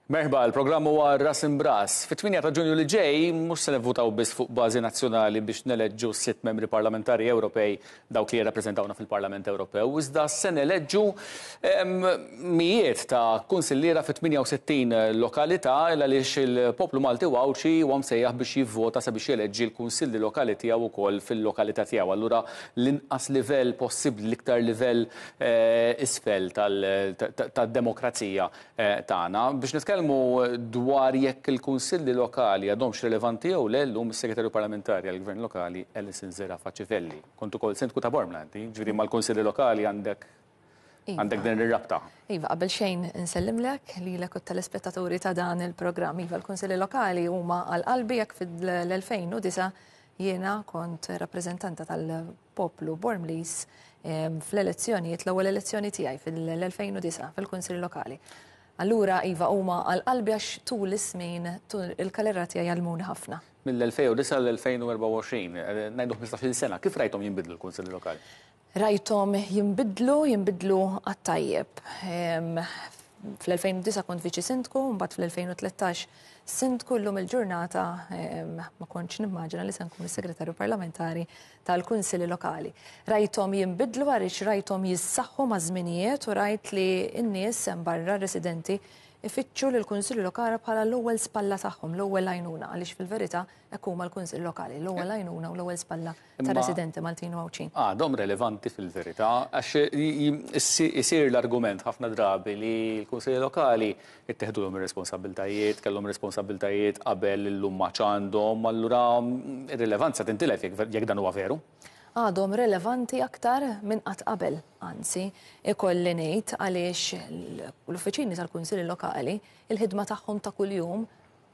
Merħba, il-programm huwa Ras Imbras. Fit-8 ta' Ġunju li ġej mhux se nivvutaw biss fuq bażi nazzjonali biex neleġġu 6 membri parlamentari Ewropej dawk li jirrappreżentawna fil-Parlament Ewropew. Iżda se neleġġu mijiet ta' kunsilliera fit-68 lokalità għaliex il-poplu Malti Wawċi huwa msejjaħ biex jivvota sabiex jeleġġi l-kunsilli lokali tiegħu wkoll fil-lokalità tiegħu. Allura l-inqas livell possibbli, l-iktar livell isfel tad-demokrazija tagħna biex nitkellmu dwar jekk il-kunsilli lokali għadhomx rilevanti jew le llum is-segretarju parlamentari għall-Gvern Lokali Alison Zera Faċivelli. Kont ukoll sindku ta' Bormland, ġifieri mal-kunsilli lokali għandek din ir-rabta. Iva, qabel xejn insellimlek lilek u telespettaturi ta' dan il-programm. Iva, l-kunsilli lokali huma għal-qalbi jekk fil-2009 jiena kont rappreżentanta tal-poplu Bormlis fl-elezzjonijiet, l-ewwel elezzjoni tiegħi fil-2009 fil-kunsilli lokali. Allura, Iva, huma għal-qalbi għax tul is-smin il-karriera tiegħi għalmuni ħafna. Mill-2009 l-2024, ngħidu 15-il sena, kif rajthom jinbidlu l-kunsilli lokali? Rajthom jinbidlu għat-tajjeb. Fl-2009 kont viċi sindku, mbagħad fl-2013 sindku llum il-ġurnata ma kontx nimmaġina li se nkun is-segretarju parlamentari tal-kunsilli lokali. Rajthom jinbidlu għaliex rajthom jissaħħu ma' żminijiet u rajt li n-nies hemm barra residenti ifittxu lill-kunsilli lokali bħala l-ewwel spalla tagħhom, l-ewwel għajnuna, għaliex fil-verità hekk huma l-kunsilli lokali, l-ewwel għajnuna u l-ewwel spalla ta' residenti Maltin Wawċin. Dom relevanti fil-verità, għax isir l-argument ħafna drabi li l-kunsilli lokali ittieħdulhom ir-responsabbiltajiet, kellhom responsabiltajiet qabel illum ma ċandhom, allura ir-rilevanza tintilef jekk dan huwa veru. Għadhom relevanti aktar minn qatt qabel, anzi, ikolli ngħid għaliex l-uffiċini tal-kunsilli lokali il-ħidma tagħhom ta' kuljum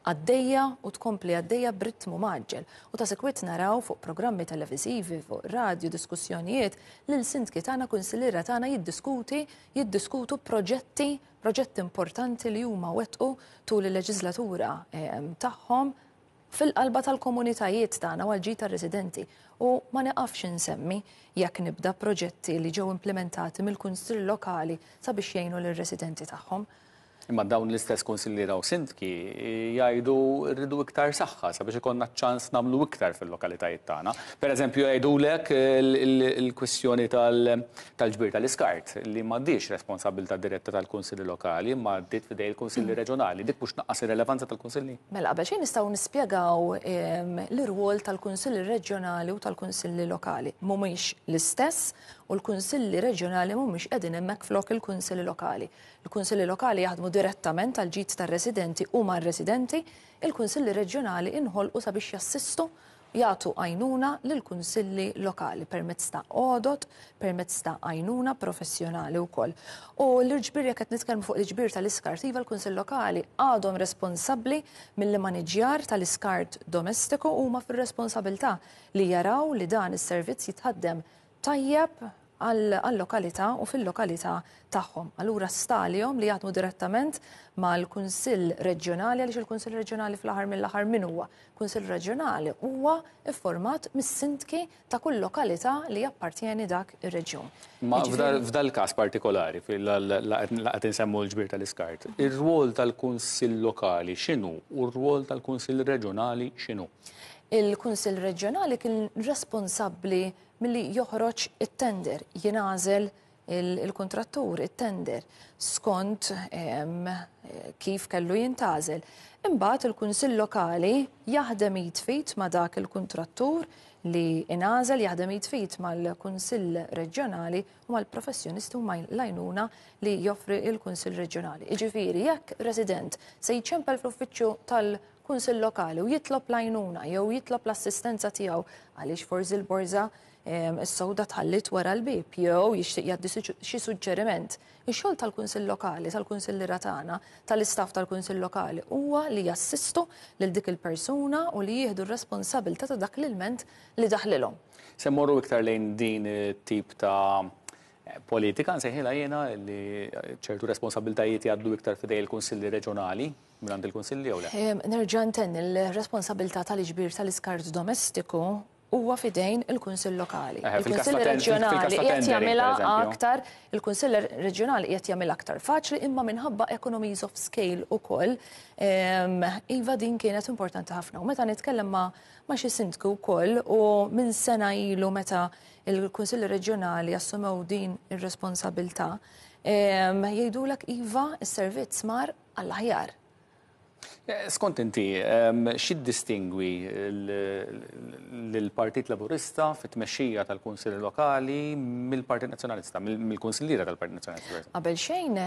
għaddejja u tkompli għaddejja b'rittmu maġġel. U ta' sekwit naraw fuq programmi televisivi, fuq radju, diskussjonijiet li l-sindki tagħna kunsilliera tagħna jiddiskutu proġetti importanti li huma wettqu tul il-leġislatura tagħhom fil-qalba tal-komunitajiet tagħna u għal-ġid tar-residenti. U ma neqafx insemmi jekk nibda proġetti li ġew implementati mill-kunsill lokali sabiex jgħinu lir-residenti tagħhom. Imma dawn l-istess kunsilliera u sindki jgħidu rridu iktar saħħa sabiex ikonna ċans nagħmlu iktar fil-lokalitajiet tagħna. Pereżempju jgħidulek il-kwistjoni tal-ġbir tal-iskart li m'għaddix responsabilità diretta tal-kunsilli lokali, imma għaddiet f'idej il-kunsilli reġjonali. Dik mhux naqqas ir-relevanza tal-kunsilli? Mela qabel xejn nistgħu nispjegaw l-irwol tal-kunsilli reġjonali u tal-kunsilli lokali. Mhumiex l-istess u l-kunsilli reġjonali mhumiex qegħdin hemmhekk flok il-kunsilli lokali. Il-kunsilli lokali jaħdmu direttament għal ġid tar-residenti u mar-residenti, il-kunsilli reġjonali inħolqu sabiex jassistu jagħtu għajnuna lill-kunsilli lokali permezz ta' għodot, permezz ta' għajnuna professjonali wkoll. U l-irġbir jekk qed nitkellmu fuq l-iġbir tal-iskart, iva l-kunsill lokali għadhom responsabbli mill-maniġjar tal-iskart domestiku huma fir-responsabilità li jaraw li dan is-servizz jitħaddem tajjeb għall-lokalità u fil-lokalità tagħhom. Allura stalihom li jaħdmu direttament mal-Kunsill Reġjonali għaliex il-Kunsill Reġjonali fl-aħħar mill-aħħar min huwa. Kunsill Reġjonali huwa ifformat mis-sindki ta' kull lokalità li jappartjeni dak ir-reġjun. Ma f'dal każ partikolari qed insemmu l-ġbir tal-iskart, ir-rwol tal-Kunsill Lokali x'inhu u r-rwol tal-Kunsill Reġjonali x'inhu? Il-Kunsill Reġjonali kien responsabbli milli joħroġ it-tender, jingħażel il-kontrattur, it-tender, skont kif kellu jintgħażel. Imbagħad il-Kunsill Lokali jaħdem jitfit ma' dak il-kontrattur li ingħażel, jaħdem jitfit mal-Kunsill Reġjonali u mal-professjonisti u mal-għajnuna li joffri il-Kunsill Reġjonali. Jiġifieri jekk resident se jċempel fl-uffiċċju tal-Kunsill Lokali u jitlob l-għajnuna jew jitlob l-assistenza tiegħu għaliex forsi l-borża is-sewda tħallit wara l-bib jew jixtieq jgħaddi xi suġġeriment. Ix-xogħol tal-Kunsill Lokali, tal-Kunsilliera tagħna, tal-istaff tal-Kunsill Lokali huwa li jassistu lil dik il-persuna u li jieħdu r-responsabbiltà ta' dak l-ilment li daħlilhom. Se mmorru iktar lejn din tip ta' politika nsejħilha jiena li ċertu responsabbiltajiet jgħaddu iktar f'idej il-kunsilli reġjonali mingħand il-kunsilli jew le? Nerġa' ntenni l-responsabbiltà tal-iġbir tal-iskart domestiku huwa fidejn il-Kunsill Lokali. Il-Kunsill Reġjonali qiegħed jagħmilha aktar, il-Kunsill Reġjonali qiegħed jagħmilha aktar faċli imma minħabba economies of scale ukoll. Iva din kienet importanti ħafna. U meta nitkellem ma' xi sindku wkoll u minn sena ilu meta il-Kunsill Reġjonali assumew din ir-responsabilità, jgħidulek iva s-servizz mar għall-aħjar. Skont inti, x'addistingwi l-Partit Laburista fit-tmexxija tal-Kunsilli Lokali mill-Partit Nazzjonalista, mill-Kunsilliera tal-Partit Nazzjonalista? Qabel xejn,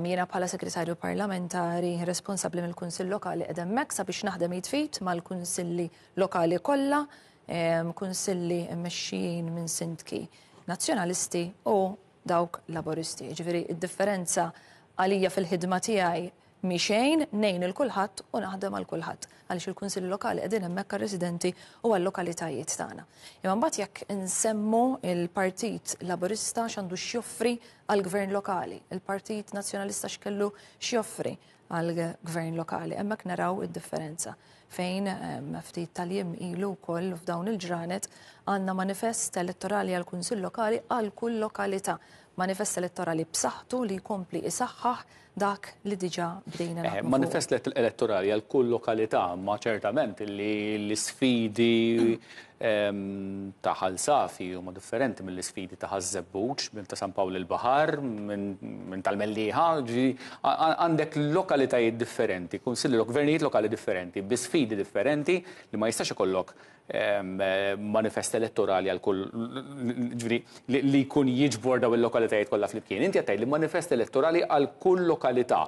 jiena bħala Segretarju Parlamentari responsabbli mill-Kunsill Lokali qed hemmhekk sabiex naħdem jitfit mal-Kunsilli Lokali kollha, kunsilli mmexxijin minn sindki nazzjonalisti u dawk Laburisti. Ġifieri id-differenza għalija fil-ħidma tiegħi mi xejn nejn il-kulħadd u naħdem għal kulħadd għaliex il-Kunsilli Lokali qegħdin hemmhekk għar-residenti u għall-lokalitajiet tagħna. Imma mbagħad jekk insemmu il-Partit Laburista x'għandu x'joffri għall-Gvern Lokali, il-Partit Nazzjonalista x'kellu x'joffri għall-Gvern Lokali, hemmhekk naraw id-differenza fejn ftit tal-jiem ilu wkoll f'dawn il-ġranet għandna manifest elettorali għall-Kunsill Lokali għal kull lokalità. Manifest elettorali b'saħħtu li jkompli isaħħaħ dak li diġà bdejna nagħmlu. Manifest elettorali għal kull lokalità ma ċertament li l-isfidi ta' Ħalsafi huma differenti mill-isfidi ta' Ħażebbuġ, minn ta' San Pawl il-Baħar, minn tal-Mellieħa, għandek lokalitajiet differenti, gvernijiet lokali differenti, bi sfidi differenti li ma jistax ikollok manifest elettorali għal kull li jkun jiġbor daw il-lokalitajiet kollha flimkien. Inti għattaj li manifest elettorali għal kull lokalità.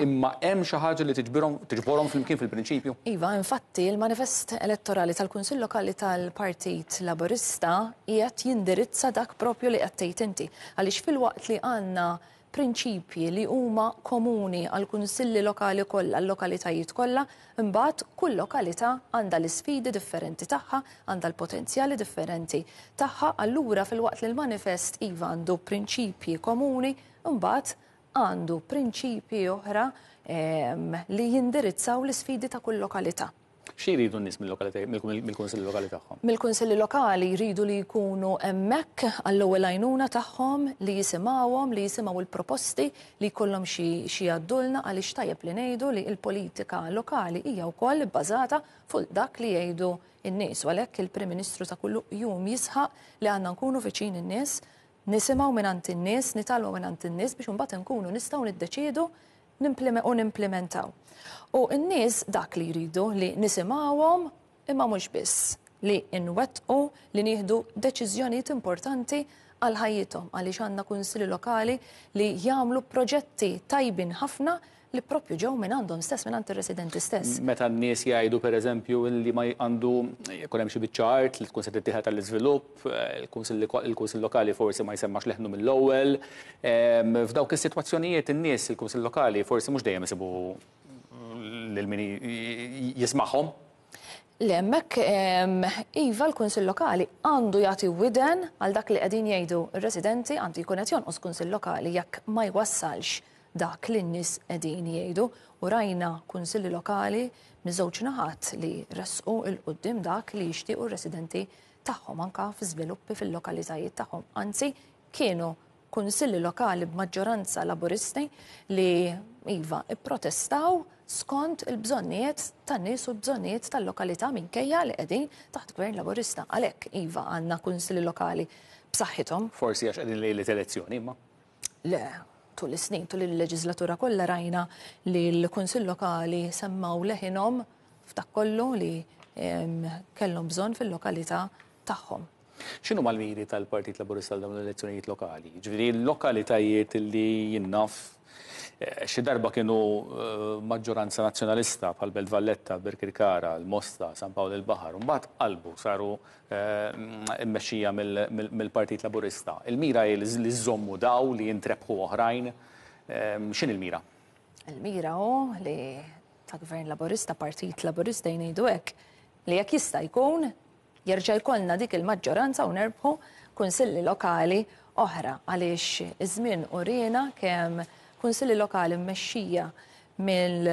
Imma hemm xi ħaġa li tiġborhom flimkien fil-prinċipju? Iva, infatti il-manifest elettorali tal-Kunsill Lokali tal-Partit Laburista qiegħed jindirizza dak propju li qed tgħid inti. Għaliex fil-waqt li għandna prinċipji li huma komuni għal kunsilli lokali kollha, l-lokalitajiet kollha, imbagħad kull lokalità għandha l-isfidi differenti tagħha, għandha l-potenzjali differenti tagħha, allura fil-waqt li l-manifest iva għandu prinċipji komuni, imbagħad għandu prinċipji oħra li jindirizzaw l-isfidi ta' kull lokalità. Xi jridu n-nies mill-Kunsilli Lokali tagħhom? Mill-Kunsilli Lokali jridu li jkunu hemmhekk għall-ewwel għajnuna tagħhom li jisimgħuhom, li jisimgħu l-proposti li jkollhom xi għaddulna għaliex tajjeb li ngħidu li l-politika lokali hija wkoll bbażata fuq dak li jgħidu n-nies. U għalhekk il-Prim Ministru ta' kull jum jisħaq li għandna nkunu viċin in-nies, nisimgħu mingħand in-nies, nitalgħu mingħand in-nies biex imbagħad nkunu nistgħu niddeċiedu u nimplementaw. U n-nies dak li jridu li nisimgħuhom imma mhux biss li nwettqu li nieħdu deċiżjonijiet importanti għal ħajjithom għaliex għandna kunsilli lokali li jagħmlu proġetti tajbin ħafna li propju ġew minn għandhom stess minn ir-residenti stess. Meta n-nies jgħidu pereżempju li ma għandu jkun hemm xi biċċart li tkun se tittieħed tal-iżvilupp, il-kunsill lokali forsi ma jsemmax leħnu mill-ewwel. F'dawk is-sitwazzjonijiet in-nies il-kunsill lokali forsi mhux dejjem isibu lil min jismagħhom. L-hemmhekk iva l-Kunsill Lokali għandu jagħti widen għal dak li qegħdin jgħidu r-residenti għandu jkun qed jonqos Kunsill Lokali jekk ma jwassalx dak li n-nies qegħdin jgħidu u rajna kunsilli lokali miż-żewġ naħat li resqu il-qudiem dak li jixtiequ r-residenti tagħhom anke fi żviluppi fil-lokalitajiet tagħhom. Anzi, kienu kunsilli lokali b'maġġoranza Laburisti li iva ipprotestaw skont il-bżonnijiet tan-nies u l-bżonnijiet tal-lokalità minkejja li qegħdin taħt Gvern Laburista. Għalhekk iva għandna kunsilli lokali b'saħħithom. Forsi għax qegħdin lejlet elezzjoni imma? Le, tul is-snin, tul il-leġislatura kollha rajna li l-kunsill lokali semmaw leħinhom f'dak kollu li kellhom bżonn fil-lokalità tagħhom. X'inhu mal-miri tal-Partit Laburista dawn l-elezzjonijiet lokali? Ġifieri l-lokalitajiet li jinnaf xi darba kienu maġġoranza nazzjonalista bħal Belt Valletta, Birkirkara, l-Mosta, San Pawl il-Baħar, mbagħad qalbu saru mmexxija mill-Partit Laburista. Il-mira hi li żommu daw li jintrebħu oħrajn. X'in il-mira? Il-mira hu li ta' Gvern Laburista, Partit Laburista jngħidu hekk li jekk jista' jkun jerġa' jkollna dik il-maġġoranza u nerbħu kunsilli lokali oħra għaliex iż-żmien urina kemm kunsilli lokali mmexxija minn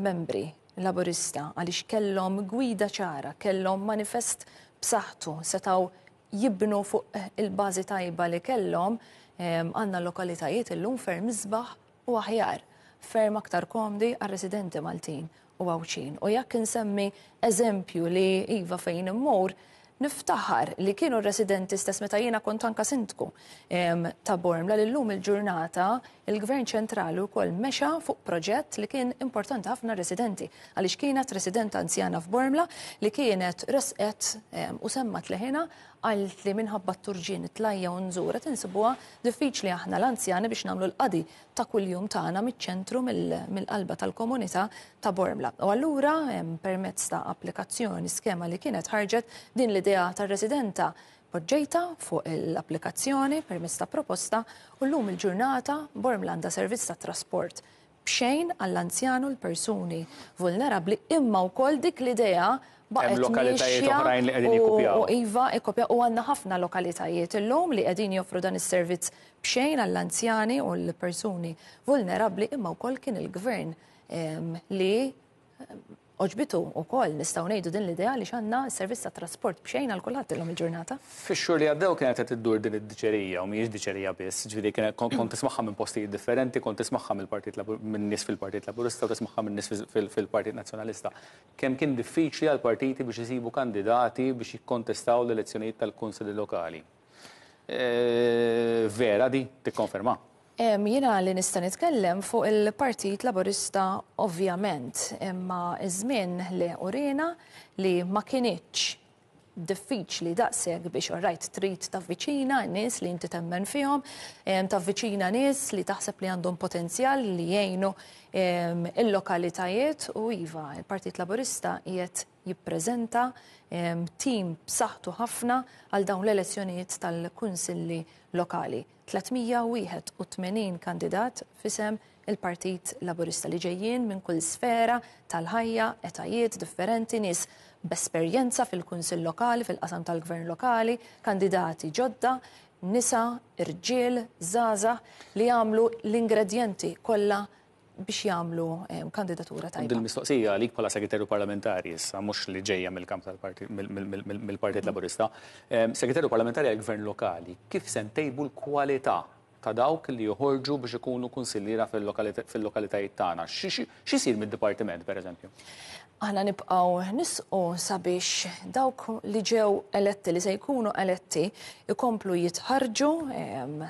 membri Laburista għaliex kellhom gwida ċara, kellhom manifest b'saħħtu setaw jibnu fuq il-bażi tajba li kellhom, għandna lokalitajiet illum ferm isbaħ u aħjar, ferm aktar komdi għar-residenti Maltin u Għawċin. U jekk insemmi eżempju li iva fejn immur, niftaħar li kienu residenti stess meta jiena kont anka sindku ta' Bormla li llum il-ġurnata il-Gvern ċentrali wkoll mexa fuq proġett li kien importanti ħafna residenti għaliex kienet residenta anzjana f'Bormla li kienet resqet u semmat leħina għalt li minħabba t-turġin tlajja u nżura tinsibuha diffiċli aħna l-anzjani biex nagħmlu l-qadi ta' kuljum tagħna miċ-ċentru mill-qalba tal-komunità ta' Bormla. U allura permezz ta' applikazzjoni skema li kienet ħarġet din l-idea tar-residenta poġġejta fuq l-applikazzjoni permezz ta' proposta u llum il-ġurnata Bormla għandha servizz ta' trasport b'xejn għall-anzjanu l-persuni vulnerabbli imma wkoll dik l-idea Hemm lokalitajiet oħrajn li qegħdin jikkupjaw. U iva ikkopjaw u għandna ħafna lokalitajiet illum li qegħdin joffru dan is-servizz b'xejn għall-anzjani u l-persuni vulnerabbli imma wkoll kien il-gvern li oġbitu wkoll nistgħu ngħidu din l-idea li x'għandna s-servizz ta' trasport b'xejn għal kulħadd illum il-ġurnata. Fix-xhur li għaddew kienet qed iddur din id-diċerija u mhijiex diċerija biss, ġifieri kont tismagħha minn postijiet differenti, kont tismagħha minn nies fil-Partit Laburista u tismagħha minn nies fil-Partit Nazzjonalista. Kemm kien diffiċli għall partiti biex isibu kandidati biex jikkontestaw l-elezzjonijiet tal-kunsilli lokali. Vera di tikkonferma? Jiena li nista' nitkellem fuq il-Partit Laburista ovvjament, imma iż-żmien li urina li ma kienitx diffiċli daqshekk biex orajt trid tavviċina n-nies li inti temmen fihom, tavviċina nies li taħseb li għandhom potenzjal li jgħinu il-lokalitajiet u iva, il-Partit Laburista qiegħed jippreżenta tim b'saħħtu ħafna għal dawn l-elezzjonijiet tal-kunsilli lokali. 381 kandidat fisem il-Partit Laburista li ġejjin minn kull sfera tal-ħajja, etajiet differenti, nies b'esperjenza fil-kunsill lokali, fil-qasam tal-gvern lokali, kandidati ġodda, nisa, irġiel, żgħażagħ li jagħmlu l-ingredjenti kollha biex jagħmlu kandidatura tajba. Dil-mistoqsija għalik bħala segretarju parlamentari issa mhux li ġejja mill-kamp mill-Partit Laburista. Segretarju parlamentari għall-Gvern lokali, kif se ntejbu l-kwalità ta' dawk li joħorġu biex ikunu kunsilliera fil-lokalitajiet tagħna? X'isir mid-dipartiment pereżempju? Aħna nibqgħu nisqu sabiex dawk li ġew eletti li se jkunu eletti ikomplu jitħarġu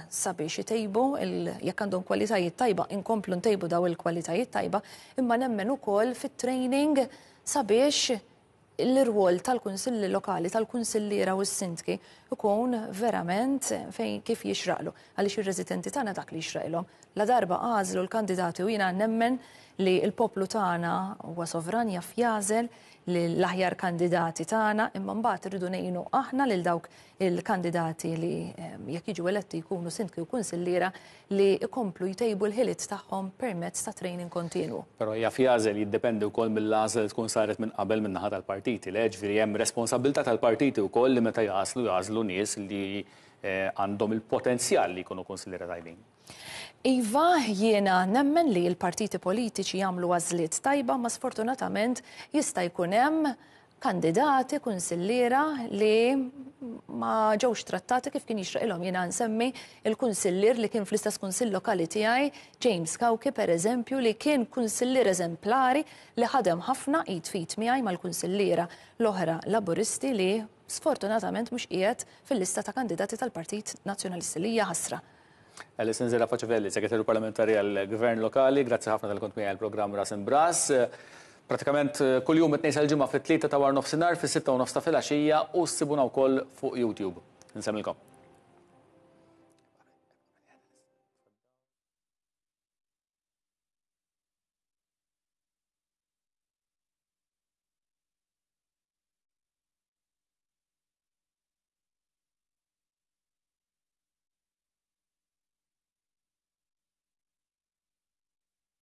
sabiex jitejbu jekk għandhom kwalitajiet tajba inkomplu ntejbu daw il-kwalitajiet tajba imma nemmen ukoll fit-training sabiex l-irwol tal-kunsilli lokali, tal-kunsilliera u s-sindki ikun verament fejn kif jixraqlu għaliex ir-residenti tagħna dak li jixraqilhom. La darba għażlu l-kandidati u jiena nemmen li l-poplu tagħna huwa sovran jaf jażel l-aħjar kandidati tagħna imma mbagħad irridu ngħinu aħna lil dawk il-kandidati li jekk jiġu eletti jkunu sindki u kunsilliera li jkomplu jtejbu l-ħiliet tagħhom permezz ta' training kontinwu. Però jaf jażel jiddependi wkoll mill-għażla li tkun saret minn qabel min-naħa tal-partiti. Ġifieri hemm responsabilità tal-partiti wkoll li meta jażlu nies li għandhom il-potenzjal li jkunu kunsilliera tajbin. Iva, jiena nemmen li l-partiti politiċi jagħmlu għażliet tajba, ma sfortunatament jista' jkun hemm kandidati, kunsilliera li ma ġewx trattati kif kien jixraqilhom. Jiena nsemmi il-kunsillier li kien fl-istess kunsill lokali tiegħi, James Kawki pereżempju, li kien kunsillier eżemplari li ħadem ħafna id fit miegħi mal-kunsilliera l-oħra Laburisti li sfortunatament mhux qiegħed fil-lista ta' kandidati tal-Partit Nazzjonalisti li hija ħasra. Alison Zera Faċevelli, segretarju parlamentari għall-Gvern lokali, grazzi ħafna tal-kont miegħi għall-programm Ras Imbras. Pratikament kuljum it-tnejn il-ġimgħa fit-3 ta' war nofsinhar, fis-6 u nofs ta' filgħaxija u ssibuna wkoll fuq YouTube. Nsemmilkom.